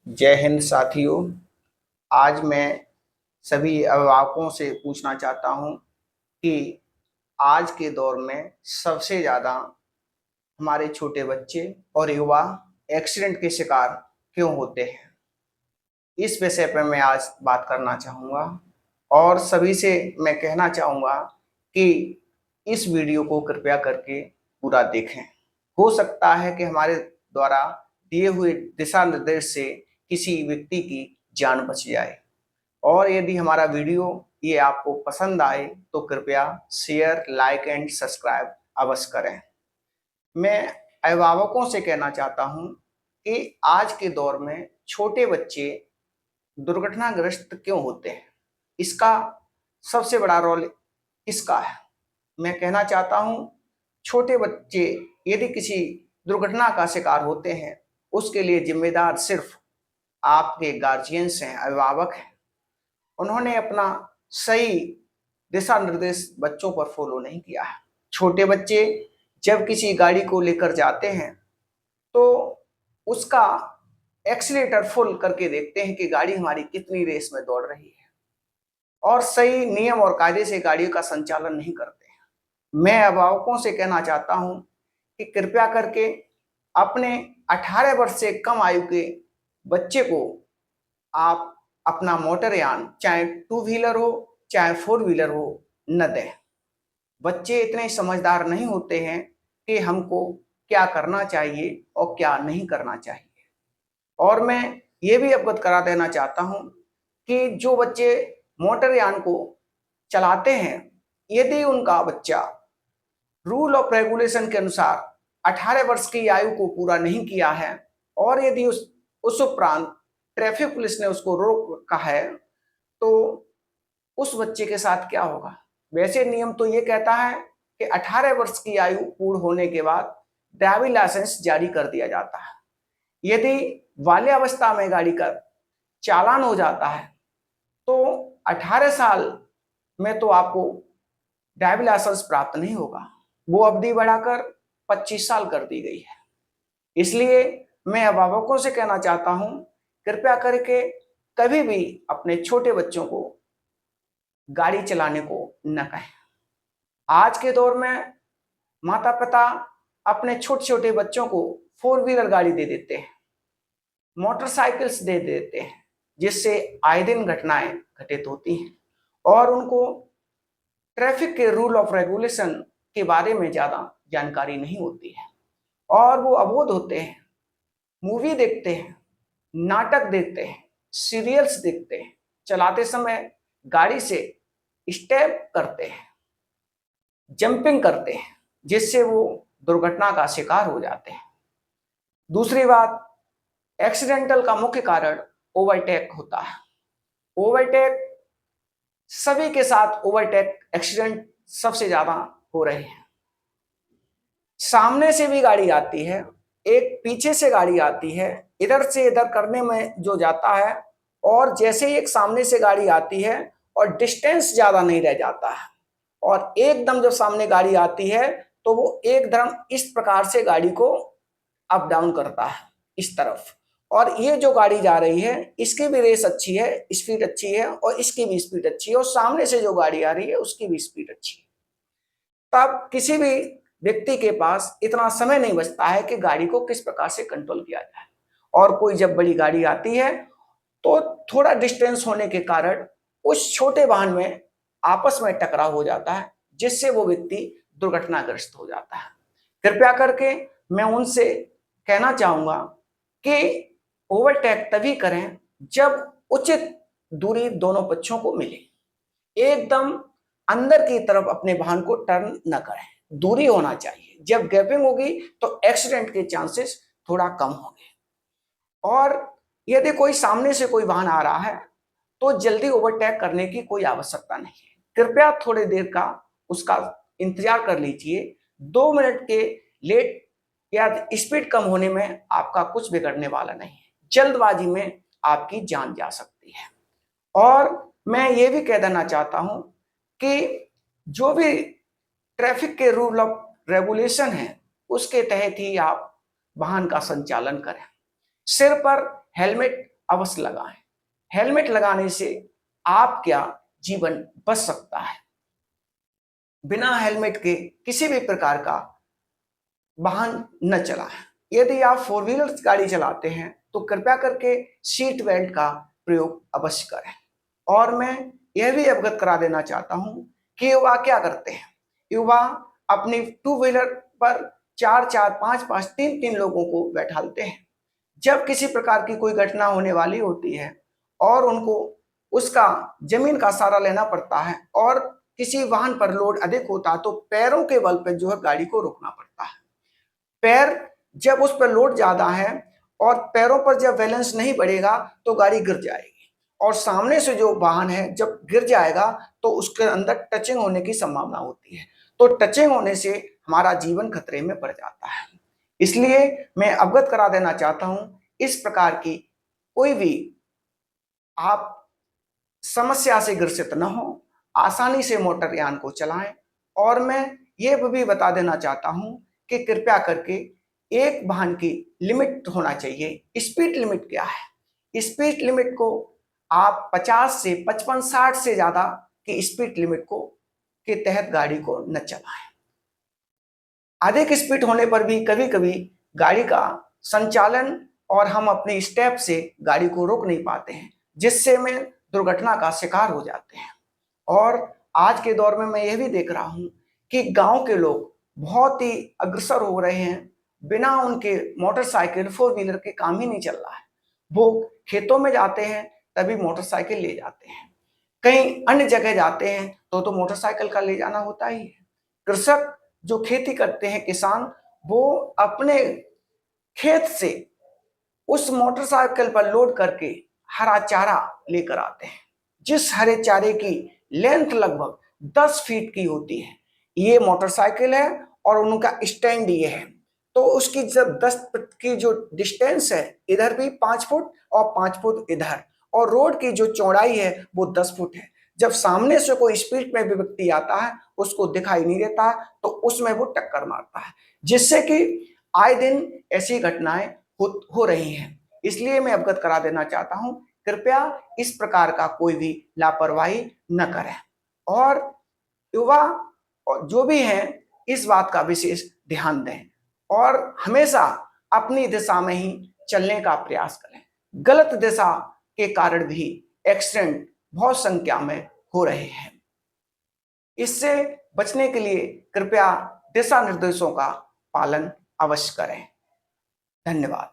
जय हिंद साथियों। आज मैं सभी अभिभावकों से पूछना चाहता हूं कि आज के दौर में सबसे ज़्यादा हमारे छोटे बच्चे और युवा एक्सीडेंट के शिकार क्यों होते हैं। इस विषय पर मैं आज बात करना चाहूँगा और सभी से मैं कहना चाहूँगा कि इस वीडियो को कृपया करके पूरा देखें। हो सकता है कि हमारे द्वारा दिए हुए दिशा निर्देश से किसी व्यक्ति की जान बच जाए। और यदि हमारा वीडियो ये आपको पसंद आए तो कृपया शेयर, लाइक एंड सब्सक्राइब अवश्य करें। मैं अभिभावकों से कहना चाहता हूं कि आज के दौर में छोटे बच्चे दुर्घटनाग्रस्त क्यों होते हैं, इसका सबसे बड़ा रोल इसका है। मैं कहना चाहता हूं, छोटे बच्चे यदि किसी दुर्घटना का शिकार होते हैं उसके लिए जिम्मेदार सिर्फ आपके गार्जियंस हैं, अभिभावक हैं। उन्होंने अपना सही दिशा निर्देश बच्चों पर फॉलो नहीं किया है। छोटे बच्चे जब किसी गाड़ी को लेकर जाते हैं तो उसका एक्सीलेटर फुल करके देखते हैं कि गाड़ी हमारी कितनी रेस में दौड़ रही है और सही नियम और कायदे से गाड़ी का संचालन नहीं करते हैं। मैं अभिभावकों से कहना चाहता हूं कि कृपया करके अपने 18 वर्ष से कम आयु के बच्चे को आप अपना मोटर यान, चाहे टू व्हीलर हो चाहे फोर व्हीलर हो, न दें। बच्चे इतने समझदार नहीं होते हैं कि हमको क्या करना चाहिए और क्या नहीं करना चाहिए। और मैं ये भी अवगत करा देना चाहता हूं कि जो बच्चे मोटर यान को चलाते हैं, यदि उनका बच्चा रूल ऑफ रेगुलेशन के अनुसार 18 वर्ष की आयु को पूरा नहीं किया है और यदि उस उपरांत ट्रैफिक पुलिस ने उसको रोका है तो उस बच्चे के साथ क्या होगा। वैसे नियम तो ये कहता है कि 18 वर्ष की आयु पूर्ण होने के बाद ड्राइविंग लाइसेंस जारी कर दिया जाता है। यदि बाल्यावस्था में गाड़ी का चालान हो जाता है तो 18 साल में तो आपको ड्राइविंग लाइसेंस प्राप्त नहीं होगा, वो अवधि बढ़ाकर 25 साल कर दी गई है। इसलिए मैं अभिभावकों से कहना चाहता हूं, कृपया करके कभी भी अपने छोटे बच्चों को गाड़ी चलाने को न कहें। आज के दौर में माता पिता अपने छोटे छोटे बच्चों को फोर व्हीलर गाड़ी दे देते हैं, मोटरसाइकिल्स दे देते हैं, जिससे आए दिन घटनाएं घटित होती हैं और उनको ट्रैफिक के रूल ऑफ रेगुलेशन के बारे में ज्यादा जानकारी नहीं होती है और वो अबोध होते हैं। मूवी देखते हैं, नाटक देखते हैं, सीरियल्स देखते हैं, चलाते समय गाड़ी से स्टेप करते हैं, जंपिंग करते हैं, जिससे वो दुर्घटना का शिकार हो जाते हैं। दूसरी बात, एक्सीडेंटल का मुख्य कारण ओवरटेक होता है। ओवरटेक सभी के साथ ओवरटेक एक्सीडेंट सबसे ज्यादा हो रहे हैं। सामने से भी गाड़ी आती है, एक पीछे से गाड़ी आती है, इधर से इधर करने में जो जाता है और जैसे ही एक सामने से गाड़ी आती है और डिस्टेंस ज्यादा नहीं रह जाता है और एकदम जब सामने गाड़ी आती है तो वो एकदम इस प्रकार से गाड़ी को अप डाउन करता है इस तरफ, और ये जो गाड़ी जा रही है इसकी भी रेस अच्छी है, स्पीड अच्छी है और इसकी भी स्पीड अच्छी है और सामने से जो गाड़ी आ रही है उसकी भी स्पीड अच्छी है। तब किसी भी व्यक्ति के पास इतना समय नहीं बचता है कि गाड़ी को किस प्रकार से कंट्रोल किया जाए, और कोई जब बड़ी गाड़ी आती है तो थोड़ा डिस्टेंस होने के कारण उस छोटे वाहन में आपस में टकराव हो जाता है, जिससे वो व्यक्ति दुर्घटनाग्रस्त हो जाता है। कृपया करके मैं उनसे कहना चाहूंगा कि ओवरटेक तभी करें जब उचित दूरी दोनों पक्षों को मिले। एकदम अंदर की तरफ अपने वाहन को टर्न न करें, दूरी होना चाहिए। जब गैपिंग होगी तो एक्सीडेंट के चांसेस थोड़ा कम होंगे। और यदि कोई सामने से कोई वाहन आ रहा है तो जल्दी ओवरटेक करने की कोई आवश्यकता नहीं है। कृपया थोड़ी देर का उसका इंतजार कर लीजिए। 2 मिनट के लेट या स्पीड कम होने में आपका कुछ बिगड़ने वाला नहीं है। जल्दबाजी में आपकी जान जा सकती है। और मैं ये भी कह देना चाहता हूं कि जो भी ट्रैफिक के रूल ऑफ रेगुलेशन है उसके तहत ही आप वाहन का संचालन करें। सिर पर हेलमेट अवश्य लगाएं। हेलमेट लगाने से आपका जीवन बच सकता है। बिना हेलमेट के किसी भी प्रकार का वाहन न चलाएं। यदि आप 4 व्हीलर गाड़ी चलाते हैं तो कृपया करके सीट बेल्ट का प्रयोग अवश्य करें। और मैं यह भी अवगत करा देना चाहता हूं कि युवा क्या करते हैं। युवा अपनी 2 व्हीलर पर 4-4, 5-5, 3-3 लोगों को बैठालते हैं। जब किसी प्रकार की कोई घटना होने वाली होती है और उनको उसका जमीन का सहारा लेना पड़ता है और किसी वाहन पर लोड अधिक होता है तो पैरों के बल पर जो है गाड़ी को रोकना पड़ता है। पैर जब उस पर लोड ज्यादा है और पैरों पर जब बैलेंस नहीं बढ़ेगा तो गाड़ी गिर जाएगी और सामने से जो वाहन है जब गिर जाएगा तो उसके अंदर टचिंग होने की संभावना होती है। तो टचिंग होने से हमारा जीवन खतरे में पड़ जाता है। इसलिए मैं अवगत करा देना चाहता हूं, इस प्रकार की कोई भी आप समस्या से ग्रसित न हो, आसानी से मोटर यान को चलाएं। और मैं ये भी बता देना चाहता हूं कि कृपया करके एक वाहन की लिमिट होना चाहिए। स्पीड लिमिट क्या है? स्पीड लिमिट को आप 50 से 55, 60 से ज्यादा की स्पीड लिमिट को के तहत गाड़ी को न चलाएं। अधिक स्पीड होने पर भी कभी कभी गाड़ी का संचालन और हम अपने स्टेप से गाड़ी को रोक नहीं पाते हैं, जिससे में दुर्घटना का शिकार हो जाते हैं। और आज के दौर में मैं यह भी देख रहा हूं कि गांव के लोग बहुत ही अग्रसर हो रहे हैं। बिना उनके मोटरसाइकिल 4 व्हीलर के काम ही नहीं चल रहा है। वो खेतों में जाते हैं तभी मोटरसाइकिल ले जाते हैं, कहीं अन्य जगह जाते हैं तो मोटरसाइकिल का ले जाना होता ही है। कृषक जो खेती करते हैं, किसान, वो अपने खेत से उस मोटरसाइकिल पर लोड करके हरा चारा लेकर आते हैं, जिस हरे चारे की लेंथ लगभग 10 फीट की होती है। ये मोटरसाइकिल है और उनका स्टैंड ये है, तो उसकी जब 10 फीट की जो डिस्टेंस है, इधर भी 5 फुट और 5 फुट इधर, और रोड की जो चौड़ाई है वो 10 फुट है। जब सामने से कोई स्पीड में भी व्यक्ति आता है उसको दिखाई नहीं देता तो उसमें वो टक्कर मारता है, जिससे कि आए दिन ऐसी घटनाएं हो रही हैं। इसलिए मैं अवगत करा देना चाहता हूं, कृपया इस प्रकार का कोई भी लापरवाही न करें। और युवा जो भी हैं इस बात का विशेष ध्यान दें और हमेशा अपनी दिशा में ही चलने का प्रयास करें। गलत दिशा के कारण भी एक्सीडेंट बहुत संख्या में हो रहे हैं। इससे बचने के लिए कृपया दिशा निर्देशों का पालन अवश्य करें। धन्यवाद।